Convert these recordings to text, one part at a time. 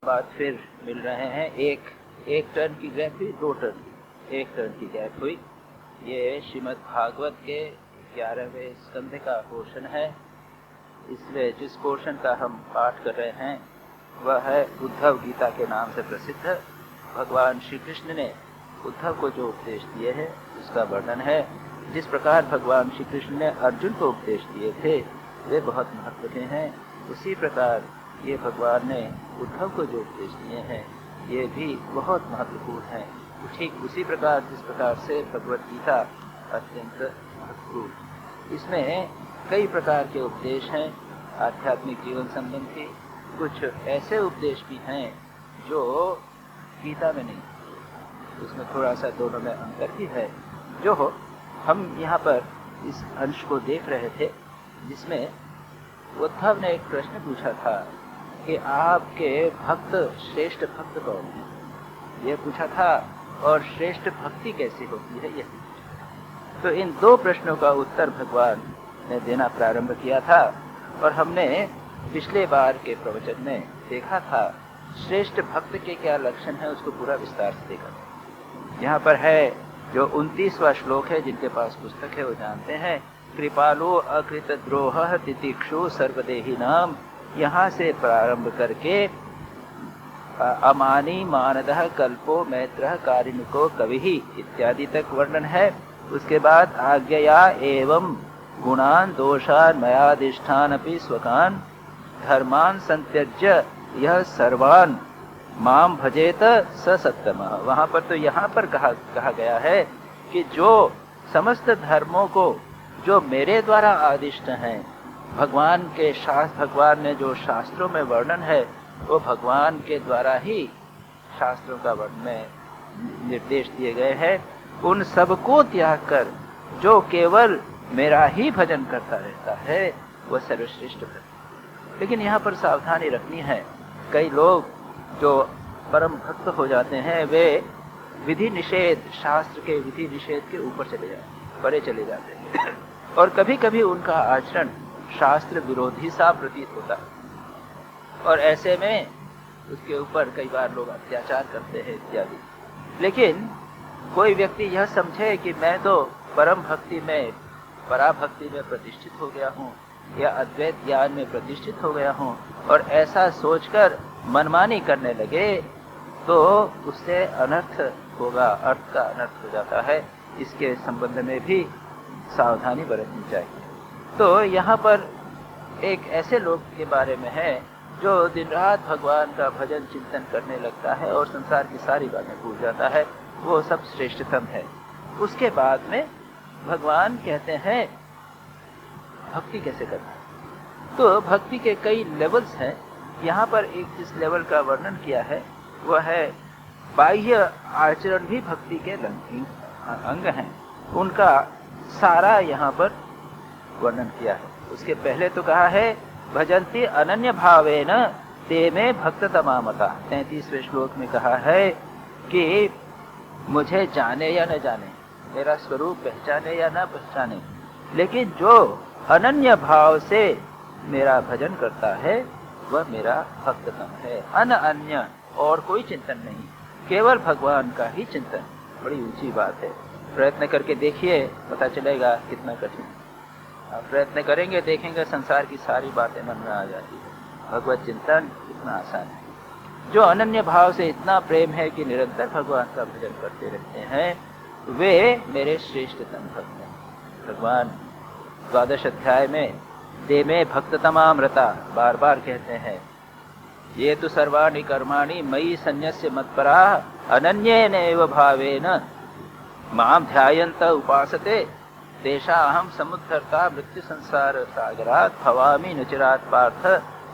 बाद फिर मिल रहे हैं। एक टर्न की गैप हुई, 2 टर्न, एक टर्न की गैप हुई। ये श्रीमद् भागवत के 11वें स्कंध का पोर्शन है। इसमें जिस पोर्शन का हम पाठ कर रहे हैं वह है उद्धव गीता के नाम से प्रसिद्ध। भगवान श्री कृष्ण ने उद्धव को जो उपदेश दिए हैं उसका वर्णन है। जिस प्रकार भगवान श्री कृष्ण ने अर्जुन को उपदेश दिए थे वे बहुत महत्व के हैं, उसी प्रकार ये भगवान ने उद्धव को जो उपदेश दिए हैं ये भी बहुत महत्वपूर्ण है। ठीक उसी प्रकार जिस प्रकार से भगवत गीता अत्यंत महत्वपूर्ण। इसमें कई प्रकार के उपदेश हैं आध्यात्मिक जीवन संबंधी। कुछ ऐसे उपदेश भी हैं जो गीता में नहीं, उसमें थोड़ा सा दोनों में अंतर भी है। जो हो, हम यहाँ पर इस अंश को देख रहे थे जिसमें उद्धव ने एक प्रश्न पूछा था कि आपके भक्त श्रेष्ठ भक्त कौन है, यह पूछा था, और श्रेष्ठ भक्ति कैसे होती है यह पूछा। तो इन 2 प्रश्नों का उत्तर भगवान ने देना प्रारंभ किया था और हमने पिछले बार के प्रवचन में देखा था श्रेष्ठ भक्त के क्या लक्षण है, उसको पूरा विस्तार से देखा था। यहाँ पर है जो 29वां श्लोक है, जिनके पास पुस्तक है वो जानते हैं। कृपालो अकृत द्रोह तितिक्षु सर्वदेही नाम, यहाँ से प्रारंभ करके अमानी मानदः कल्पो मैत्रः कारिणिको कविः इत्यादि तक वर्णन है। उसके बाद आज्ञया एवं गुणान दोषान मयाधिष्ठान अपि स्वकान धर्मान संत्यज्य यह सर्वान माम भजेत स सत्तमः। वहाँ पर तो यहाँ पर कहा गया है कि जो समस्त धर्मों को जो मेरे द्वारा आदिष्ट हैं, भगवान के शास्त्र, भगवान ने जो शास्त्रों में वर्णन है वो भगवान के द्वारा ही शास्त्रों का वर्णन में निर्देश दिए गए हैं, उन सबको त्याग कर जो केवल मेरा ही भजन करता रहता है वह सर्वश्रेष्ठ भक्त। लेकिन यहाँ पर सावधानी रखनी है, कई लोग जो परम भक्त हो जाते हैं वे विधि निषेध, शास्त्र के विधि निषेध के ऊपर चले जाते, परे चले जाते हैं और कभी कभी उनका आचरण शास्त्र विरोधी सा प्रतीत होता है और ऐसे में उसके ऊपर कई बार लोग अत्याचार करते हैं इत्यादि। लेकिन कोई व्यक्ति यह समझे कि मैं तो परम भक्ति में, पराभक्ति में प्रतिष्ठित हो गया हूँ या अद्वैत ज्ञान में प्रतिष्ठित हो गया हूँ और ऐसा सोचकर मनमानी करने लगे तो उससे अनर्थ होगा, अर्थ का अनर्थ हो जाता है। इसके संबंध में भी सावधानी बरतनी चाहिए। तो यहाँ पर एक ऐसे लोग के बारे में है जो दिन रात भगवान का भजन चिंतन करने लगता है और संसार की सारी बातें भूल जाता है, वो सब श्रेष्ठतम है। उसके बाद में भगवान कहते हैं भक्ति कैसे करना है। तो भक्ति के कई लेवल्स हैं। यहाँ पर एक जिस लेवल का वर्णन किया है वह है बाह्य आचरण भी भक्ति के अंग हैं, उनका सारा यहाँ पर वर्णन किया है। उसके पहले तो कहा है भजन्ति अनन्य भावेन ते में भक्त तमामता। 33वें श्लोक में कहा है कि मुझे जाने या न जाने, मेरा स्वरूप पहचाने या न पहचाने, लेकिन जो अनन्य भाव से मेरा भजन करता है वह मेरा भक्ततम है। अन्य और कोई चिंतन नहीं, केवल भगवान का ही चिंतन। बड़ी ऊंची बात है, प्रयत्न करके देखिए, पता चलेगा कितना कठिन। आप प्रयत्न करेंगे देखेंगे संसार की सारी बातें मन में आ जाती है। भगवत चिंतन कितना आसान है। जो अनन्य भाव से इतना प्रेम है कि निरंतर भगवान का भजन करते रहते हैं वे मेरे श्रेष्ठतम भक्त हैं। भगवान 12 अध्याय में ते में भक्ततमामृता बार बार कहते हैं, ये तो सर्वाणि कर्माणि मयि सन्यस्य मत्परा अनन्येनैव भावेन माम ध्यायन्त उपासते तेषा अहम समुद्धर्ता मृत्यु संसार सागरात् भवामि न चिरात् पार्थ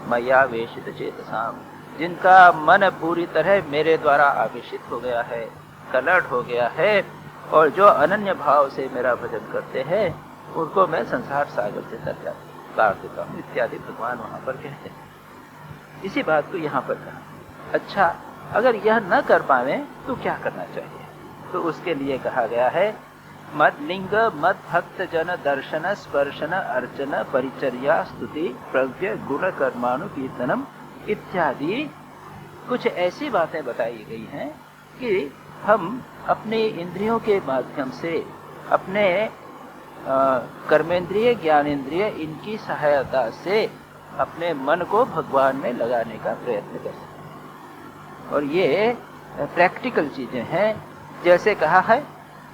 मया वेशित चेतसाम। जिनका मन पूरी तरह मेरे द्वारा आवेशित हो गया है, कलट हो गया है, और जो अनन्य भाव से मेरा भजन करते हैं उनको मैं संसार सागर से तार देता हूँ इत्यादि भगवान वहाँ पर कहते हैं। इसी बात को यहाँ पर कहा। अच्छा, अगर यह न कर पावे तो क्या करना चाहिए? तो उसके लिए कहा गया है मद लिंग मद भक्त जन दर्शन स्पर्शन अर्चन परिचर्या स्तुति प्रव्य गुण कर्माणु कीर्तनम इत्यादि कुछ ऐसी बातें बताई गई हैं कि हम अपने इंद्रियों के माध्यम से, अपने कर्मेंद्रिय, ज्ञानेंद्रिय, इनकी सहायता से अपने मन को भगवान में लगाने का प्रयत्न कर सकते। और ये प्रैक्टिकल चीजें हैं। जैसे कहा है,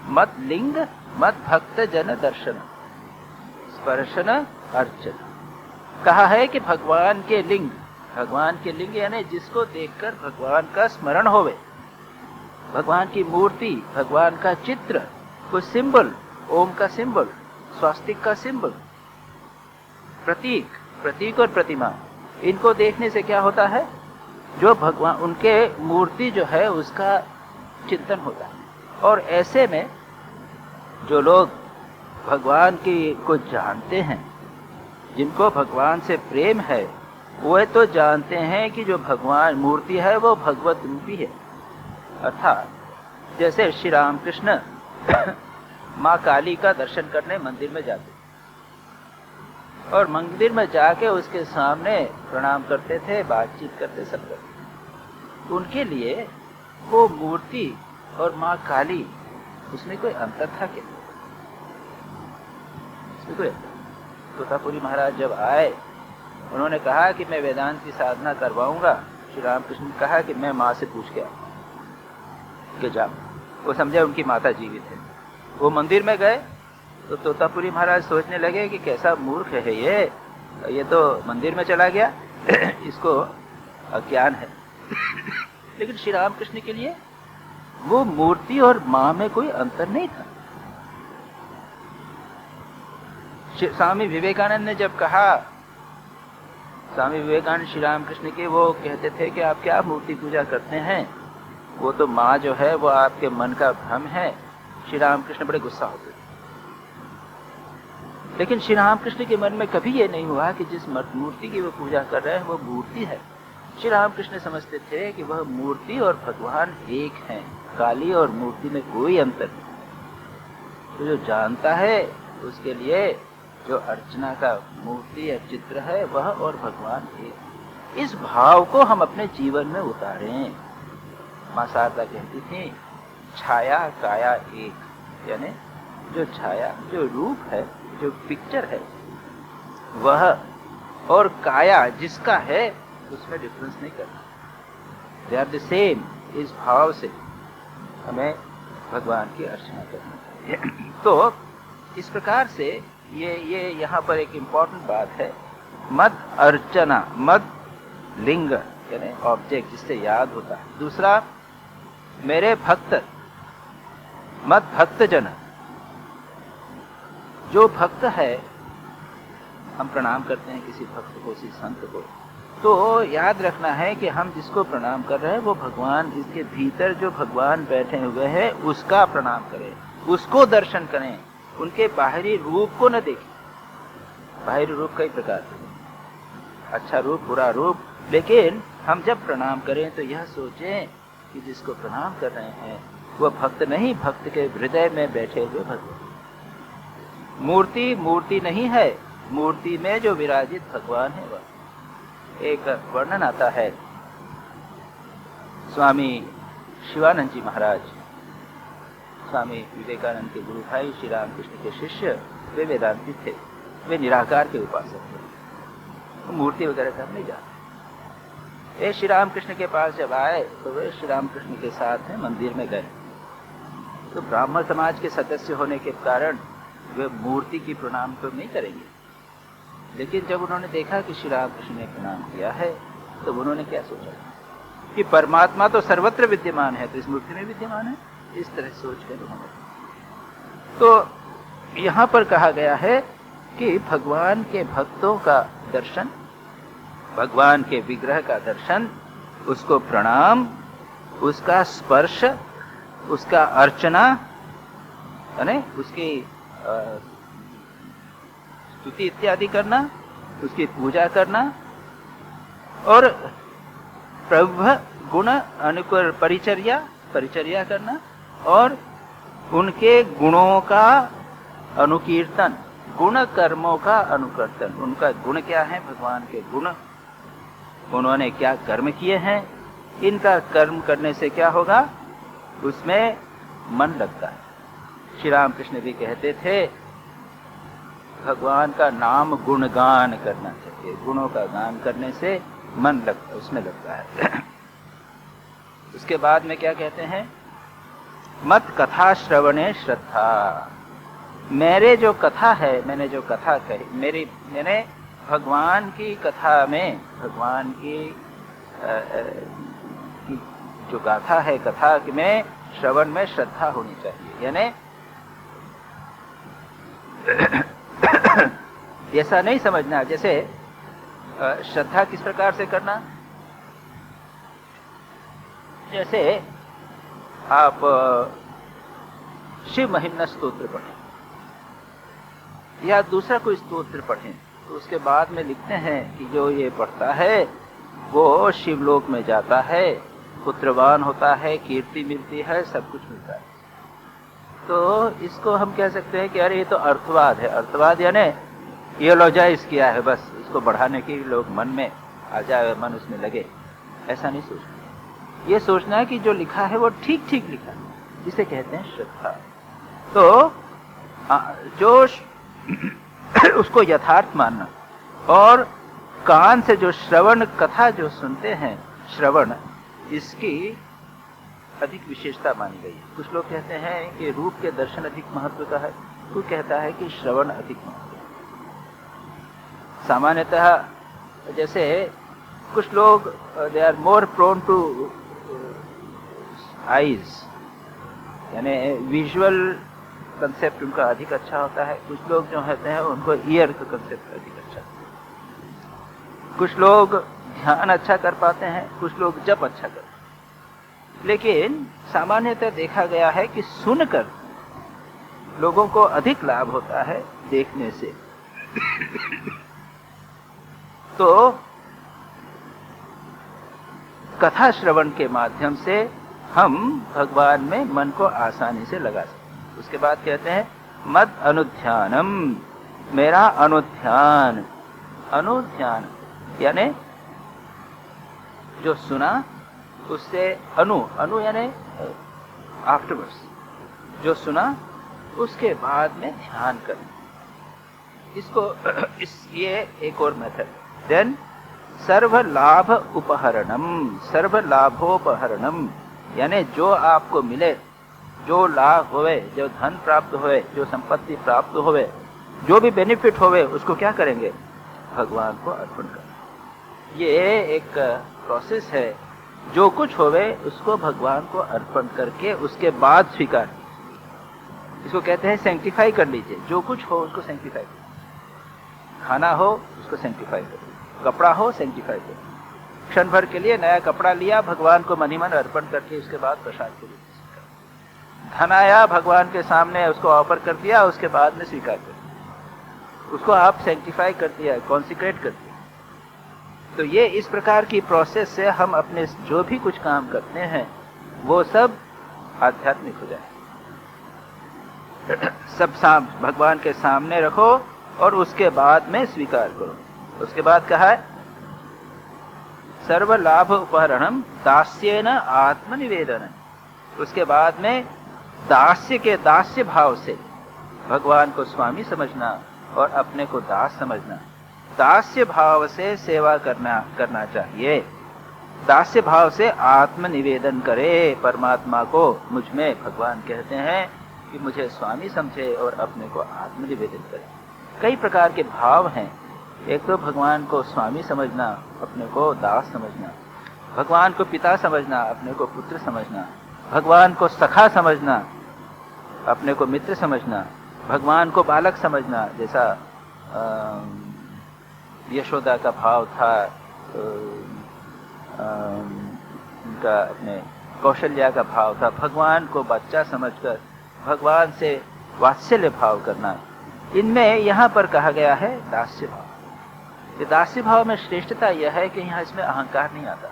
मत लिंग मत भक्त जन दर्शन स्पर्शन अर्चन। कहा है कि भगवान के लिंग यानी जिसको देखकर भगवान का स्मरण होवे, भगवान की मूर्ति, भगवान का चित्र, कुछ सिंबल, ओम का सिंबल, स्वास्तिक का सिंबल, प्रतीक और प्रतिमा, इनको देखने से क्या होता है, जो भगवान, उनके मूर्ति जो है उसका चिंतन होता है। और ऐसे में जो लोग भगवान की को जानते हैं, जिनको भगवान से प्रेम है, वह तो जानते हैं कि जो भगवान मूर्ति है वो भगवत रूपी है। अर्थात जैसे श्री रामकृष्ण माँ काली का दर्शन करने मंदिर में जाते और मंदिर में जाके उसके सामने प्रणाम करते थे, बातचीत करते, सब करते। उनके लिए वो मूर्ति और माँ काली, उसमें कोई अंतर था क्या? उसमें कोई अंतर। तोतापुरी महाराज जब आए, उन्होंने कहा कि मैं वेदांत की साधना करवाऊंगा। श्री रामकृष्ण ने कहा कि मैं माँ से पूछ के आऊं कि जाओ। वो समझे उनकी माता जीवित है। वो मंदिर में गए तो तोतापुरी महाराज सोचने लगे कि कैसा मूर्ख है ये तो मंदिर में चला गया, इसको अज्ञान है। लेकिन श्री रामकृष्ण के लिए वो मूर्ति और माँ में कोई अंतर नहीं था। स्वामी विवेकानंद ने जब कहा, स्वामी विवेकानंद श्री रामकृष्ण के वो कहते थे कि आप क्या मूर्ति पूजा करते हैं, वो तो माँ जो है वो आपके मन का भ्रम है। श्री रामकृष्ण बड़े गुस्सा होते थे। लेकिन श्री रामकृष्ण के मन में कभी ये नहीं हुआ कि जिस मूर्ति की वो पूजा कर रहे हैं वो मूर्ति है। श्री रामकृष्ण समझते थे कि वह मूर्ति और भगवान एक हैं, काली और मूर्ति में कोई अंतर नहीं। तो जो जानता है उसके लिए जो अर्चना का मूर्ति या चित्र है वह और भगवान एक। इस भाव को हम अपने जीवन में उतारें। माँ शारदा कहती थी, छाया काया एक, यानी जो छाया, जो रूप है, जो पिक्चर है वह और काया जिसका है उसमें डिफरेंस नहीं करना, दे आर द सेम। इस भाव से हमें भगवान की अर्चना करनी चाहिए। तो इस प्रकार से ये यहाँ पर एक इम्पॉर्टेंट बात है, मद अर्चना, मद लिंग यानी ऑब्जेक्ट जिससे याद होता है। दूसरा, मेरे भक्त, मद भक्त जन, जो भक्त है, हम प्रणाम करते हैं किसी भक्त को, किसी संत को, तो याद रखना है कि हम जिसको प्रणाम कर रहे हैं वो भगवान, इसके भीतर जो भगवान बैठे हुए हैं उसका प्रणाम करें, उसको दर्शन करें, उनके बाहरी रूप को न देखें। बाहरी रूप कई प्रकार के, अच्छा रूप, बुरा रूप, लेकिन हम जब प्रणाम करें तो यह सोचें कि जिसको प्रणाम कर रहे हैं वह भक्त नहीं, भक्त के हृदय में बैठे हुए भगवान। मूर्ति नहीं है, मूर्ति में जो विराजित भगवान है वह। एक वर्णन आता है, स्वामी शिवानंद जी महाराज, स्वामी विवेकानंद के गुरु भाई, श्री रामकृष्ण के शिष्य, वे वेदांती थे, वे निराकार के उपासक थे, मूर्ति वगैरह का नहीं जानते। श्री रामकृष्ण के पास जब आए तो वे श्री रामकृष्ण के साथ में मंदिर में गए। तो ब्राह्मण समाज के सदस्य होने के कारण वे मूर्ति की प्रणाम तो नहीं करेंगे, लेकिन जब उन्होंने देखा कि श्री रामकृष्ण ने प्रणाम किया है तो उन्होंने क्या सोचा कि परमात्मा तो सर्वत्र विद्यमान है, तो इस मूर्ति में विद्यमान है। इस तरह सोच कर उन्होंने, तो यहाँ पर कहा गया है कि भगवान के भक्तों का दर्शन, भगवान के विग्रह का दर्शन, उसको प्रणाम, उसका स्पर्श, उसका अर्चना, यानी उसकी स्तुति इत्यादि करना, उसकी पूजा करना, और प्रभु गुण अनुकर परिचर्या करना, और उनके गुणों का अनुकीर्तन, गुण कर्मों का अनुकीर्तन। उनका गुण क्या है, भगवान के गुण, उन्होंने क्या कर्म किए हैं, इनका कर्म करने से क्या होगा? उसमें मन लगता है। श्री रामकृष्ण भी कहते थे भगवान का नाम गुणगान करना चाहिए। गुणों का गान करने से मन लगता, उसमें लगता है। उसके बाद में क्या कहते हैं? मत कथा श्रवणे श्रद्धा। मेरे जो कथा है, मैंने जो कथा कही, मैंने भगवान की कथा में, भगवान की जो गाथा है, कथा में श्रवण में श्रद्धा होनी चाहिए। यानी ऐसा नहीं समझना जैसे श्रद्धा किस प्रकार से करना, जैसे आप शिव महिम्न स्तोत्र पढ़ें या दूसरा कोई स्तोत्र पढ़ें, तो उसके बाद में लिखते हैं कि जो ये पढ़ता है वो शिवलोक में जाता है, पुत्रवान होता है, कीर्ति मिलती है, सब कुछ मिलता है। तो इसको हम कह सकते हैं कि अरे ये तो अर्थवाद है। अर्थवाद यानी थियोलॉजाइज किया है, बस इसको बढ़ाने के लिए लोग मन में आ जाए, मन उसमें लगे। ऐसा नहीं सोचना। ये सोचना है कि जो लिखा है वो ठीक ठीक लिखा है, जिसे कहते हैं श्रद्धा। तो जो उसको यथार्थ मानना, और कान से जो श्रवण, कथा जो सुनते हैं, श्रवण, इसकी अधिक विशेषता मानी गई है। कुछ लोग कहते हैं कि रूप के दर्शन अधिक महत्व का है, कोई कहता है कि श्रवण अधिक महत्व। सामान्यतः जैसे कुछ लोग they are more prone to eyes, यानी विजुअल कंसेप्ट उनका अधिक अच्छा होता है। कुछ लोग जो होते हैं उनको ईयर का कंसेप्ट अधिक अच्छा होता है। कुछ लोग ध्यान अच्छा कर पाते हैं, कुछ लोग जप अच्छा करते हैं। लेकिन सामान्यतः देखा गया है कि सुनकर लोगों को अधिक लाभ होता है देखने से। तो कथा श्रवण के माध्यम से हम भगवान में मन को आसानी से लगा सकते हैं। उसके बाद कहते हैं मद अनुध्यानम, मेरा अनुध्यान। अनुध्यान यानी जो सुना उससे अनु यानी आफ्टरवर्ड्स, जो सुना उसके बाद में ध्यान करना। इसको ये एक और मेथड। देन सर्व लाभ उपहरणम, सर्व लाभोपहरणम, यानी जो आपको मिले, जो लाभ होवे, जो धन प्राप्त होवे, जो संपत्ति प्राप्त होवे, जो भी बेनिफिट होवे, उसको क्या करेंगे? भगवान को अर्पण करें। ये एक प्रोसेस है। जो कुछ होवे उसको भगवान को अर्पण करके उसके बाद स्वीकार। इसको कहते हैं सैंक्टिफाई कर लीजिए। जो कुछ हो उसको सैंक्टिफाई करो। खाना हो उसको सैंक्टिफाई करो, कपड़ा हो सैंक्टिफाई करो। क्षण भर के लिए नया कपड़ा लिया, भगवान को मनी मन अर्पण करके उसके बाद प्रसाद के लिए स्वीकार। धन आया, भगवान के सामने उसको ऑफर कर दिया, उसके बाद में स्वीकार कर दिया। उसको आप सैंक्टिफाई कर दिया, कॉन्सिक्रेट कर दिया। तो ये इस प्रकार की प्रोसेस से हम अपने जो भी कुछ काम करते हैं वो सब आध्यात्मिक हो जाए। सब भगवान के सामने रखो और उसके बाद में स्वीकार करो। उसके बाद कहा है सर्व लाभ उपहरणम दास्येन आत्मनिवेदन। उसके बाद में दास्य के, दास्य भाव से भगवान को स्वामी समझना और अपने को दास समझना। दास्य भाव से सेवा करना चाहिए। दास्य भाव से आत्मनिवेदन करे परमात्मा को। मुझ में भगवान कहते हैं कि मुझे स्वामी समझे और अपने को आत्मनिवेदन करे। कई प्रकार के भाव हैं। एक तो भगवान को स्वामी समझना, अपने को दास समझना, भगवान को पिता समझना, अपने को पुत्र समझना, भगवान को सखा समझना, अपने को मित्र समझना, भगवान को बालक समझना, जैसा यशोदा का भाव था, उनका अपने कौशल्या का भाव था। भगवान को बच्चा समझकर भगवान से वात्सल्य भाव करना। इनमें यहाँ पर कहा गया है दास्य भाव। ये दास्य भाव में श्रेष्ठता यह है कि यहाँ इसमें अहंकार नहीं आता,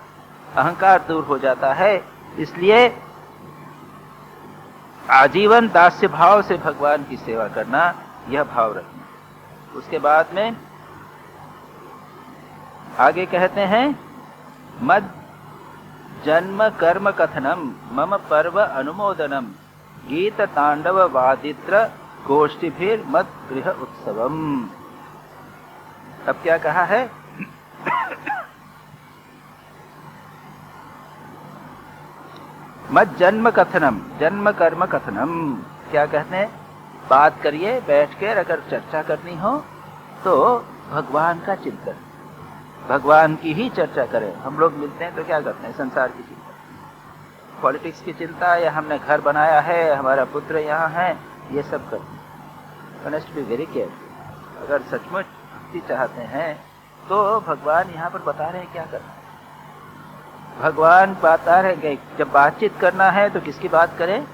अहंकार दूर हो जाता है। इसलिए आजीवन दास्य भाव से भगवान की सेवा करना, यह भाव रखना। उसके बाद में आगे कहते हैं मद जन्म कर्म कथनम मम पर्व अनुमोदनम गीत तांडव वादित्र गोष्ठीभिर मत गृह उत्सवम। अब क्या कहा है? मत जन्म कथनम, जन्म कर्म कथनम, क्या कहते हैं? बात करिए बैठ कर, अगर चर्चा करनी हो तो भगवान का चिंतन, भगवान की ही चर्चा करें। हम लोग मिलते हैं तो क्या करते हैं? संसार की चिंता, पॉलिटिक्स की चिंता, या हमने घर बनाया है, हमारा पुत्र यहाँ है, ये सब करते हैं। One has to be very careful. अगर सचमुच भक्ति चाहते हैं तो भगवान यहाँ पर बता रहे हैं क्या करना है। भगवान बता रहे हैं जब बातचीत करना है तो किसकी बात करें?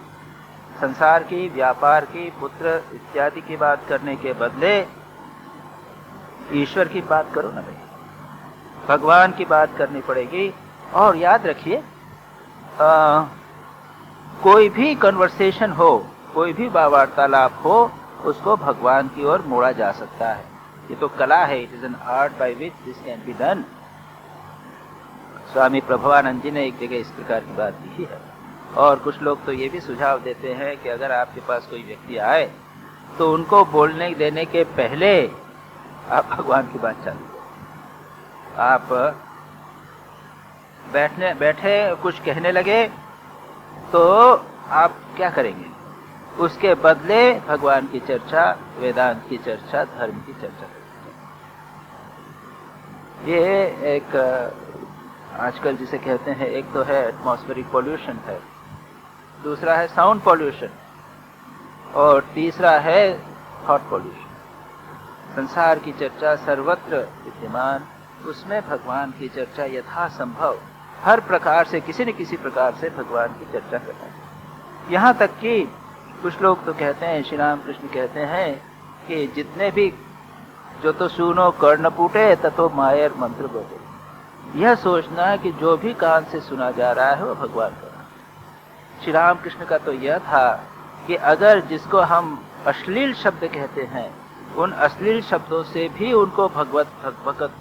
संसार की, व्यापार की, पुत्र इत्यादि की बात करने के बदले ईश्वर की बात करो ना भाई, भगवान की बात करनी पड़ेगी। और याद रखिए, कोई भी कन्वर्सेशन हो, कोई भी वार्तालाप हो, उसको भगवान की ओर मोड़ा जा सकता है। ये तो कला है, it is an art by which this can be done. Swami Prabhavananda ji ने एक जगह इस प्रकार की बात लिखी है। और कुछ लोग तो ये भी सुझाव देते हैं कि अगर आपके पास कोई व्यक्ति आए तो उनको बोलने देने के पहले आप भगवान की बात चालू करें। आप बैठे कुछ कहने लगे तो आप क्या करेंगे? उसके बदले भगवान की चर्चा, वेदांत की चर्चा, धर्म की चर्चा करेंगे। ये एक आजकल जिसे कहते हैं, एक तो है एटमॉस्फेरिक पॉल्यूशन है, दूसरा है साउंड पॉल्यूशन, और तीसरा है थॉट पॉल्यूशन। संसार की चर्चा सर्वत्र विद्यमान, उसमें भगवान की चर्चा यथासंभव हर प्रकार से, किसी न किसी प्रकार से भगवान की चर्चा करना है। यहाँ तक कि कुछ लोग तो कहते हैं, श्री राम कृष्ण कहते हैं कि जितने भी जो तो सुनो कर्ण पूटे ततो मायर मंत्र बोले। यह सोचना कि जो भी कान से सुना जा रहा है वो भगवान का। श्री राम कृष्ण का तो यह था कि अगर जिसको हम अश्लील शब्द कहते हैं, उन अश्लील शब्दों से भी उनको भगवत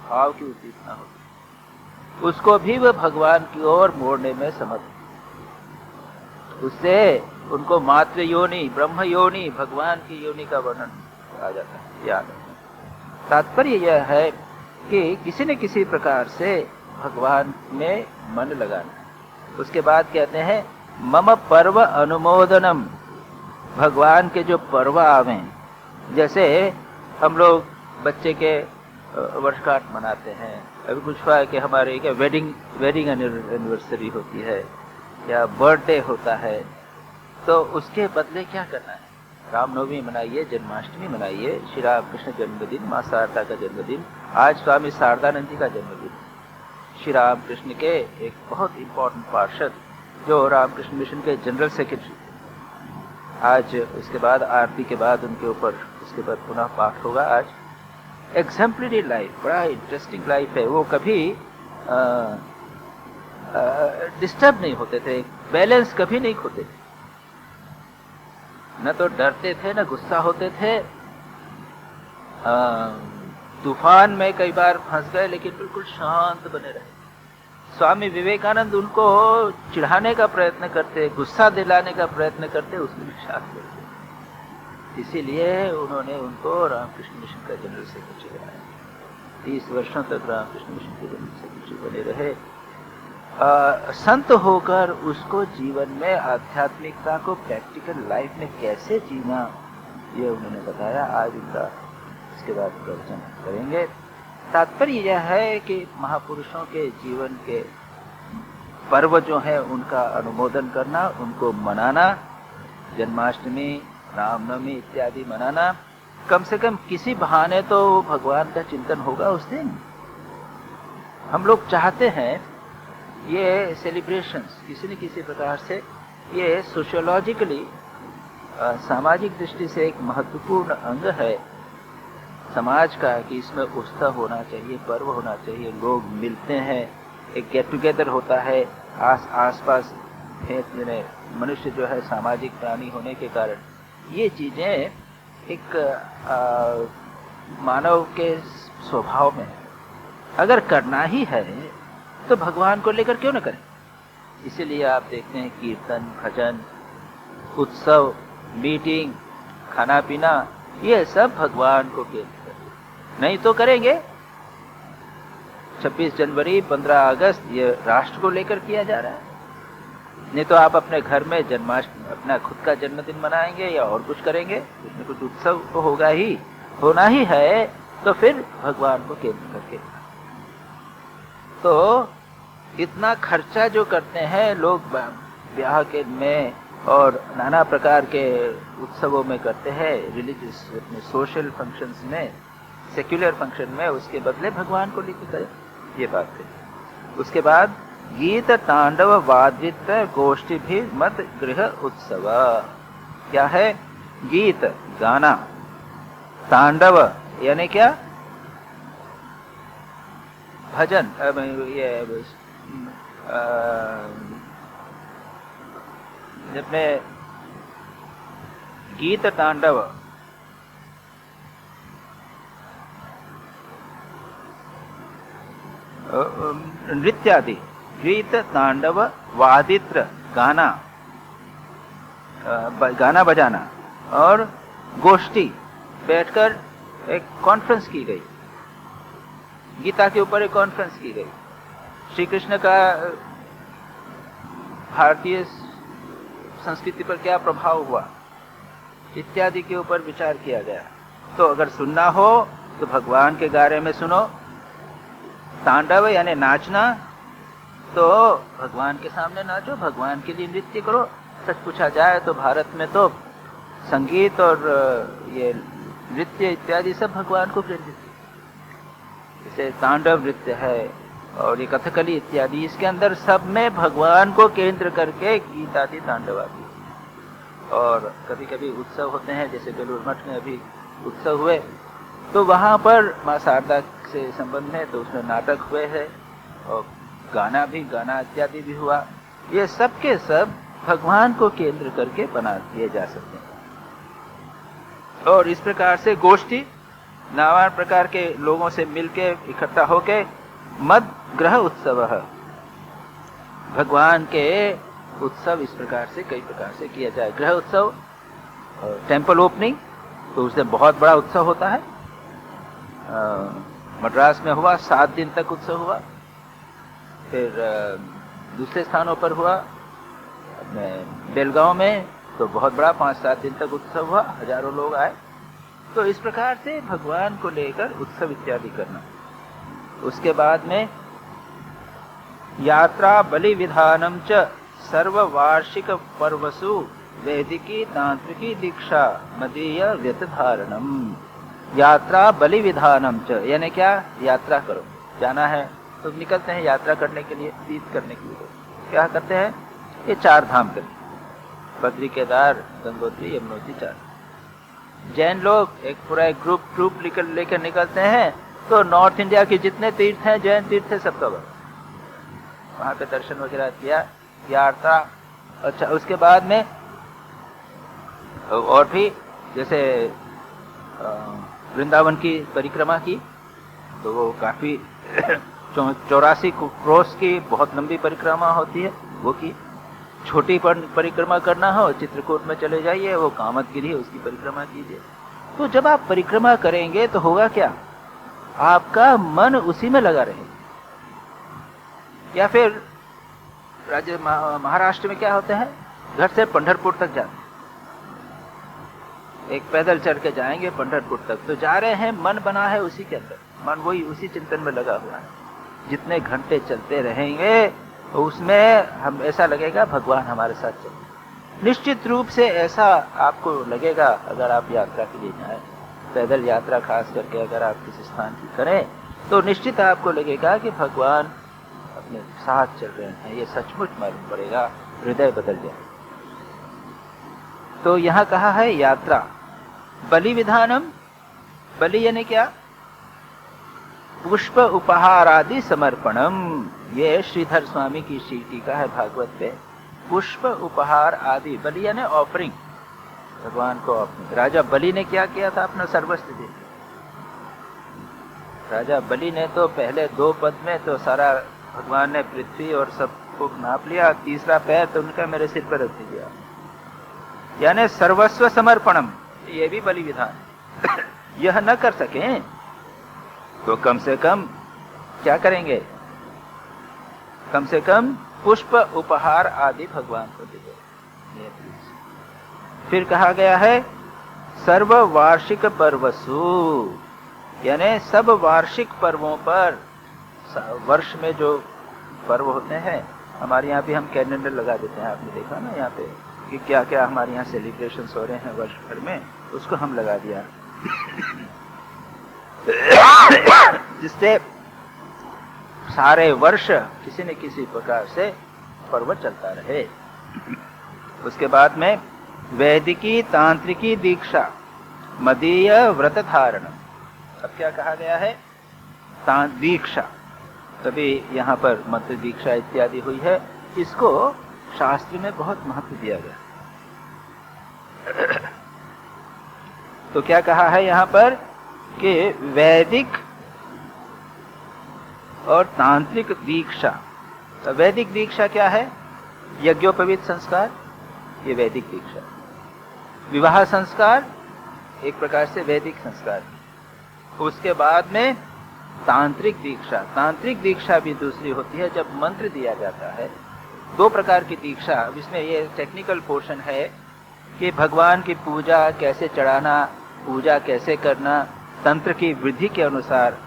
भाव की उद्दीपना होती, उसको भी वह भगवान की ओर मोड़ने में समर्थ, उससे उनको मातृ योनि, ब्रह्म योनि, भगवान की योनि का वर्णन आ जाता है। याद है, तात्पर्य यह है कि किसी न किसी प्रकार से भगवान में मन लगाना। उसके बाद कहते हैं मम पर्व अनुमोदनम, भगवान के जो पर्व आवे, जैसे हम लोग बच्चे के वर्षगांठ मनाते हैं, अभी कुछ हुआ है कि हमारे क्या वेडिंग एनिवर्सरी होती है या बर्थडे होता है, तो उसके बदले क्या करना है? रामनवमी मनाइए, जन्माष्टमी मनाइए, श्री राम कृष्ण जन्मदिन, माँ शारदा का जन्मदिन, आज स्वामी शारदानंद जी का जन्मदिन। श्री राम कृष्ण के एक बहुत इंपॉर्टेंट पार्षद जो रामकृष्ण मिशन के जनरल सेक्रेटरी, आज उसके बाद आरती के बाद उनके ऊपर उसके बाद पुनः पाठ होगा। आज एग्जाम्पलरी लाइफ, बड़ा इंटरेस्टिंग लाइफ है। वो कभी डिस्टर्ब नहीं होते थे, बैलेंस कभी नहीं खोते थे, न तो डरते थे न गुस्सा होते थे। तूफान में कई बार फंस गए लेकिन बिल्कुल शांत बने रहे। स्वामी विवेकानंद उनको चिढ़ाने का प्रयत्न करते, गुस्सा दिलाने का प्रयत्न करते, उसमें भी शांत करते। इसीलिए उन्होंने उनको रामकृष्ण मिशन का जनरल सेक्रेटरी बनाया। 30 वर्षों तक रामकृष्ण मिशन के जनरल सेक्रेटरी बने रहे। संत होकर उसको जीवन में आध्यात्मिकता को प्रैक्टिकल लाइफ में कैसे जीना, ये उन्होंने बताया। आज उनका इसके बाद प्रवचन करेंगे। तात्पर्य यह है कि महापुरुषों के जीवन के पर्व जो है उनका अनुमोदन करना, उनको मनाना, जन्माष्टमी, रामनवमी इत्यादि मनाना, कम से कम किसी बहाने तो भगवान का चिंतन होगा उस दिन। हम लोग चाहते हैं ये सेलिब्रेशंस किसी न किसी प्रकार से, ये सोशियोलॉजिकली, सामाजिक दृष्टि से एक महत्वपूर्ण अंग है समाज का, कि इसमें उत्सव होना चाहिए, पर्व होना चाहिए, लोग मिलते हैं, एक गेट टुगेदर होता है। आसपास मनुष्य जो है सामाजिक प्राणी होने के कारण ये चीजें एक मानव के स्वभाव में, अगर करना ही है तो भगवान को लेकर क्यों न करें? इसीलिए आप देखते हैं कीर्तन, भजन, उत्सव, मीटिंग, खाना पीना, ये सब भगवान को केंद्र करके। नहीं तो करेंगे 26 जनवरी, 15 अगस्त ये राष्ट्र को लेकर किया जा रहा है। नहीं तो आप अपने घर में जन्माष्टमी, अपना खुद का जन्मदिन मनाएंगे या और कुछ करेंगे, उसमें कुछ उत्सव तो होगा ही, होना ही है, तो फिर भगवान को केंद्र करके। तो इतना खर्चा जो करते हैं लोग ब्याह के में और नाना प्रकार के उत्सवों में करते हैं, रिलीजियस सोशल फंक्शंस में, सेक्युलर फंक्शन में, उसके बदले भगवान को लेकर करें, ये बात है। उसके बाद गीत तांडव वादित गोष्ठी भी मत गृह उत्सव। क्या है? गीत, गाना, तांडव यानी क्या? भजन, ये जिसमें गीत तांडव, नृत्यादि, गीत तांडव वादित्र, गाना, गाना बजाना, और गोष्ठी, बैठकर एक कॉन्फ्रेंस की गई, गीता के ऊपर एक कॉन्फ्रेंस की गई, श्री कृष्ण का भारतीय संस्कृति पर क्या प्रभाव हुआ इत्यादि के ऊपर विचार किया गया। तो अगर सुनना हो तो भगवान के गारे में सुनो, तांडव यानी नाचना, तो भगवान के सामने नाचो, भगवान के लिए नृत्य करो। सच पूछा जाए तो भारत में तो संगीत और ये नृत्य इत्यादि सब भगवान को केंद्रित है। जैसे तांडव नृत्य है और ये कथकली इत्यादि, इसके अंदर सब में भगवान को केंद्र करके गीत आदि, तांडव आदि। और कभी कभी उत्सव होते हैं, जैसे बेलूर मठ में अभी उत्सव हुए, तो वहाँ पर माँ शारदा से संबंध है, तो उसमें नाटक हुए हैं और गाना इत्यादि भी हुआ। ये सब के सब भगवान को केंद्र करके बना दिए जा सकते हैं। और इस प्रकार से गोष्ठी, नाना प्रकार के लोगों से मिलके इकट्ठा होके मद ग्रह उत्सव, भगवान के उत्सव इस प्रकार से कई प्रकार से किया जाए। ग्रह उत्सव, टेम्पल ओपनिंग, तो उससे बहुत बड़ा उत्सव होता है। मद्रास में हुआ, 7 दिन तक उत्सव हुआ। फिर दूसरे स्थानों पर हुआ, बेलगांव में तो बहुत बड़ा 5-7 दिन तक उत्सव हुआ, हजारों लोग आए। तो इस प्रकार से भगवान को लेकर उत्सव इत्यादि करना। उसके बाद में यात्रा बलि विधानम च सर्व वार्षिक पर्वसु वैदिकी तांत्रिकी दीक्षा मदीय व्यत धारणम। यात्रा बलि विधानम च यानी क्या? यात्रा करो, जाना है तो निकलते हैं यात्रा करने के लिए, तीर्थ करने के लिए। क्या करते हैं? ये 4 धाम करते, बद्री, केदार, गंगोत्री, यमुनोत्री, 4। जैन लोग एक पूरा एक ग्रुप लेकर निकलते हैं, तो नॉर्थ इंडिया के जितने तीर्थ हैं, जैन तीर्थ है, सब कवर, वहाँ पे दर्शन वगैरह किया, यात्रा। अच्छा, उसके बाद में और भी जैसे वृंदावन की परिक्रमा की, तो वो काफी 84 क्रोस की बहुत लंबी परिक्रमा होती है, वो की। छोटी परिक्रमा करना हो, चित्रकूट में चले जाइए, वो कामतगिरी है, उसकी परिक्रमा कीजिए। तो जब आप परिक्रमा करेंगे तो होगा क्या? आपका मन उसी में लगा रहेगा। या फिर राज्य महाराष्ट्र में क्या होता है, घर से पंढरपुर तक जाते, एक पैदल चढ़ के जाएंगे पंढरपुर तक, तो जा रहे हैं, मन बना है उसी के अंदर, मन वही उसी चिंतन में लगा हुआ है। जितने घंटे चलते रहेंगे तो उसमें हम ऐसा लगेगा भगवान हमारे साथ चल। निश्चित रूप से ऐसा आपको लगेगा अगर आप यात्रा के लिए जाएं, पैदल यात्रा खास करके अगर आप किसी स्थान की करें, तो निश्चित आपको लगेगा कि भगवान अपने साथ चल रहे हैं। ये सचमुच मालूम पड़ेगा, हृदय बदल जाए। तो यहाँ कहा है यात्रा। बलि विधानम, बलि यानी क्या? पुष्प उपहार आदि समर्पणम। ये श्रीधर स्वामी की श्री टीका है भागवत पे। पुष्प उपहार आदि, बलि यानी ऑफरिंग, भगवान को ऑफरिंग। राजा बलि ने क्या किया था? अपना सर्वस्व दे। राजा बलि ने तो पहले 2 पद में तो सारा, भगवान ने पृथ्वी और सब फूक नाप लिया, तीसरा पैर तो उनका मेरे सिर पर रख दिया, यानी सर्वस्व समर्पणम, ये भी बलि विधान है। यह न कर सके तो कम से कम क्या करेंगे, कम से कम पुष्प उपहार आदि भगवान को दे दो। फिर कहा गया है सर्व वार्षिक पर्वसु, यानी सब वार्षिक पर्वों पर, वर्ष में जो पर्व होते हैं, हमारे यहाँ भी हम कैलेंडर लगा देते हैं, आपने देखा ना यहाँ पे कि क्या क्या हमारे यहाँ सेलिब्रेशंस हो रहे हैं वर्ष भर में, उसको हम लगा दिया जिससे सारे वर्ष किसी न किसी प्रकार से पर्व चलता रहे। उसके बाद में वैदिकी तांत्रिकी दीक्षा मदीय व्रत धारण। अब क्या कहा गया है, दीक्षा, तभी यहाँ पर मंत्र दीक्षा इत्यादि हुई है, इसको शास्त्र में बहुत महत्व दिया गया। तो क्या कहा है यहाँ पर कि वैदिक और तांत्रिक दीक्षा। तो वैदिक दीक्षा क्या है, यज्ञोपवीत संस्कार, ये वैदिक दीक्षा। विवाह संस्कार एक प्रकार से वैदिक संस्कार। उसके बाद में तांत्रिक दीक्षा, तांत्रिक दीक्षा भी दूसरी होती है जब मंत्र दिया जाता है। दो प्रकार की दीक्षा, इसमें ये टेक्निकल पोर्शन है कि भगवान की पूजा कैसे चढ़ाना, पूजा कैसे करना, तंत्र की वृद्धि के अनुसार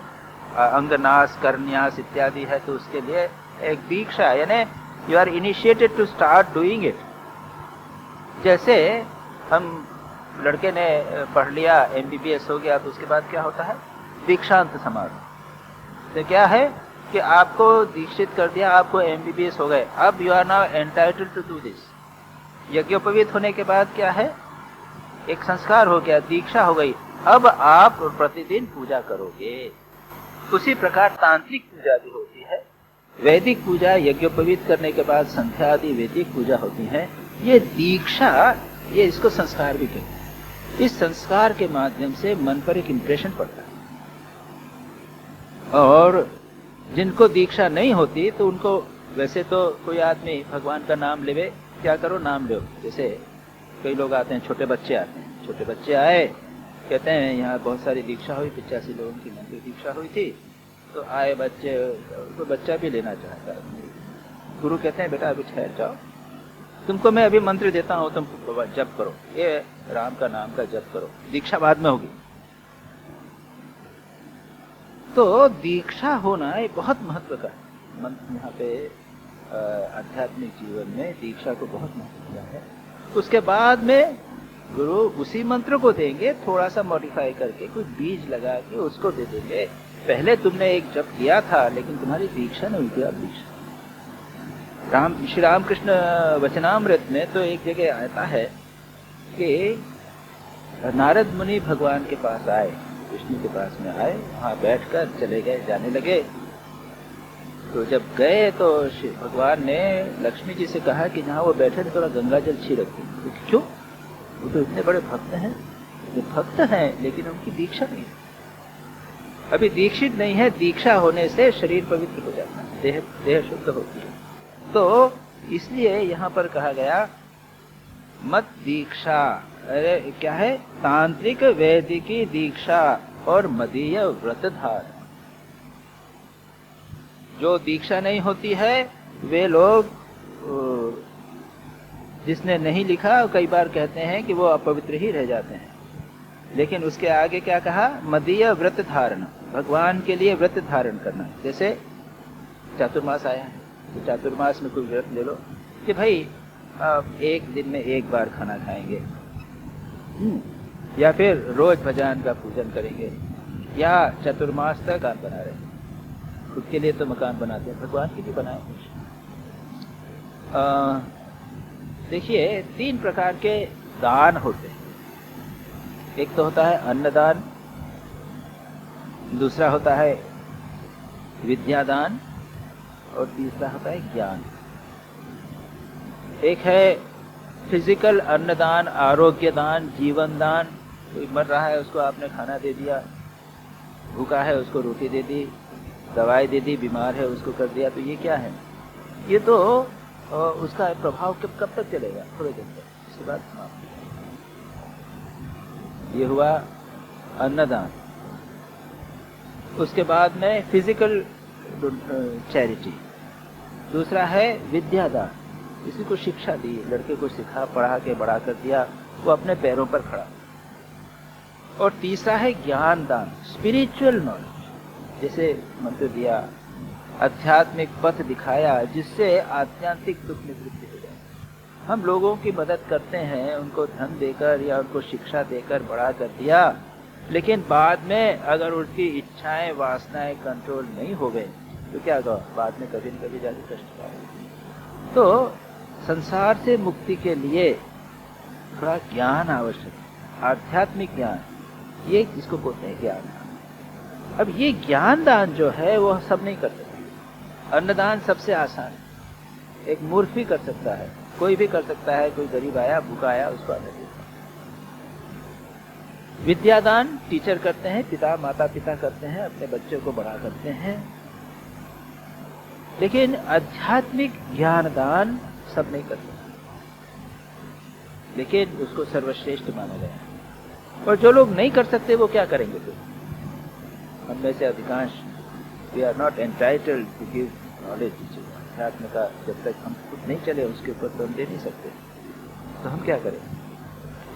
अंगनाश करन्यास इत्यादि है, तो उसके लिए एक दीक्षा, यानी you are initiated to start doing it. जैसे हम लड़के ने पढ़ लिया, MBBS हो गया, तो उसके बाद क्या होता है, दीक्षांत समारोह। तो क्या है कि आपको दीक्षित कर दिया, आपको MBBS हो गए, अब you are now entitled to do this. यज्ञोपवीत होने के बाद क्या है, एक संस्कार हो गया, दीक्षा हो गई, अब आप प्रतिदिन पूजा करोगे। उसी प्रकार तांत्रिक पूजा भी होती है। वैदिक पूजा यज्ञोपवीत करने के बाद संध्या आदि वैदिक पूजा होती है। ये दीक्षा, ये इसको संस्कार भी कहते हैं। इस संस्कार के माध्यम से मन पर एक इंप्रेशन पड़ता है, और जिनको दीक्षा नहीं होती तो उनको, वैसे तो कोई आदमी भगवान का नाम लेवे, क्या करो नाम लो। जैसे कई लोग आते हैं, छोटे बच्चे आते हैं, छोटे बच्चे आए, कहते हैं यहाँ बहुत सारी दीक्षा हुई, 85 लोगों की मंत्र दीक्षा हुई थी, तो आए बच्चे, तो बच्चा भी लेना चाहता है। गुरु कहते हैं बेटा अभी ठहर जाओ, तुमको मैं अभी मंत्र देता हूँ, तुम जप करो, ये राम का नाम का जप करो, दीक्षा बाद में होगी। तो दीक्षा होना ये बहुत महत्व का मंत्र, यहाँ पे आध्यात्मिक जीवन में दीक्षा को बहुत महत्व दिया है। उसके बाद में गुरु उसी मंत्र को देंगे, थोड़ा सा मॉडिफाई करके, कुछ बीज लगा के उसको दे देंगे। पहले तुमने एक जप किया था, लेकिन तुम्हारी दीक्षा नहीं हुई, अब दीक्षा। श्री रामकृष्ण वचनामृत में तो एक जगह आता है कि नारद मुनि भगवान के पास आए, विष्णु के पास में आए, वहां बैठकर चले गए, जाने लगे। तो जब गए तो भगवान ने लक्ष्मी जी से कहा कि जहाँ वो बैठे थोड़ा गंगा जल छिड़क दो। तो क्यों, वो तो इतने बड़े भक्त हैं, वो भक्त हैं लेकिन उनकी दीक्षा नहीं है, अभी दीक्षित नहीं है। दीक्षा होने से शरीर पवित्र हो जाता है, देह शुद्ध होती है। तो इसलिए यहाँ पर कहा गया मत दीक्षा, अरे क्या है, तांत्रिक वैदिकी दीक्षा और मदीय व्रतधार। जो दीक्षा नहीं होती है वे लोग, जिसने नहीं लिखा कई बार कहते हैं कि वो अपवित्र ही रह जाते हैं। लेकिन उसके आगे क्या कहा, मदीय व्रत धारण, भगवान के लिए व्रत धारण करना। जैसे चातुर्मास आया है, तो चातुर्मास में कोई व्रत ले लो कि भाई आप एक दिन में एक बार खाना खाएंगे, या फिर रोज भगवान का पूजन करेंगे, या चतुर्मास तक मकान बना रहे। खुद के लिए तो मकान बनाते हैं, भगवान के लिए बनाए। देखिए 3 प्रकार के दान होते हैं। एक तो होता है अन्नदान, दूसरा होता है विद्यादान, और तीसरा होता है ज्ञान। एक है फिजिकल अन्नदान, आरोग्य दान, जीवन दान। कोई मर रहा है उसको आपने खाना दे दिया, भूखा है उसको रोटी दे दी, दवाई दे दी, बीमार है उसको कर दिया, तो ये क्या है, ये तो उसका प्रभाव कब तक चलेगा? थोड़े दिन तक, इसके बाद ये हुआ अन्नदान। उसके बाद में फिजिकल चैरिटी। दूसरा है विद्यादान, किसी को शिक्षा दी, लड़के को सिखा पढ़ा के बड़ा कर दिया, वो अपने पैरों पर खड़ा। और तीसरा है ज्ञान दान, स्पिरिचुअल नॉलेज, जैसे मंत्र दिया, आध्यात्मिक पथ दिखाया, जिससे आत्यंतिक दुख निवृत्ति हो जाए। हम लोगों की मदद करते हैं, उनको धन देकर या उनको शिक्षा देकर बड़ा कर दिया, लेकिन बाद में अगर उनकी इच्छाएं वासनाएं कंट्रोल नहीं हो गए तो क्या होगा? बाद में कभी न कभी जाके कष्ट पाएंगे। तो संसार से मुक्ति के लिए थोड़ा ज्ञान आवश्यक है, आध्यात्मिक ज्ञान, ये जिसको बोलते हैं ज्ञान। अब ये ज्ञान दान जो है वो सब नहीं कर सकते। अन्नदान सबसे आसान है, एक मूर्ख भी कर सकता है, कोई भी कर सकता है। कोई गरीब आया, भूखा आया, उसको अन्न दे। विद्यादान टीचर करते हैं, पिता माता पिता करते हैं, अपने बच्चों को बड़ा करते हैं। लेकिन आध्यात्मिक ज्ञान दान सब नहीं कर सकते, लेकिन उसको सर्वश्रेष्ठ माना गया है। और जो लोग नहीं कर सकते वो क्या करेंगे? तो हम में से अधिकांश we are not entitled to give knowledge. अध्यात्म का जब तक हम खुद नहीं चले उसके ऊपर तो हम दे नहीं सकते, तो हम क्या करें?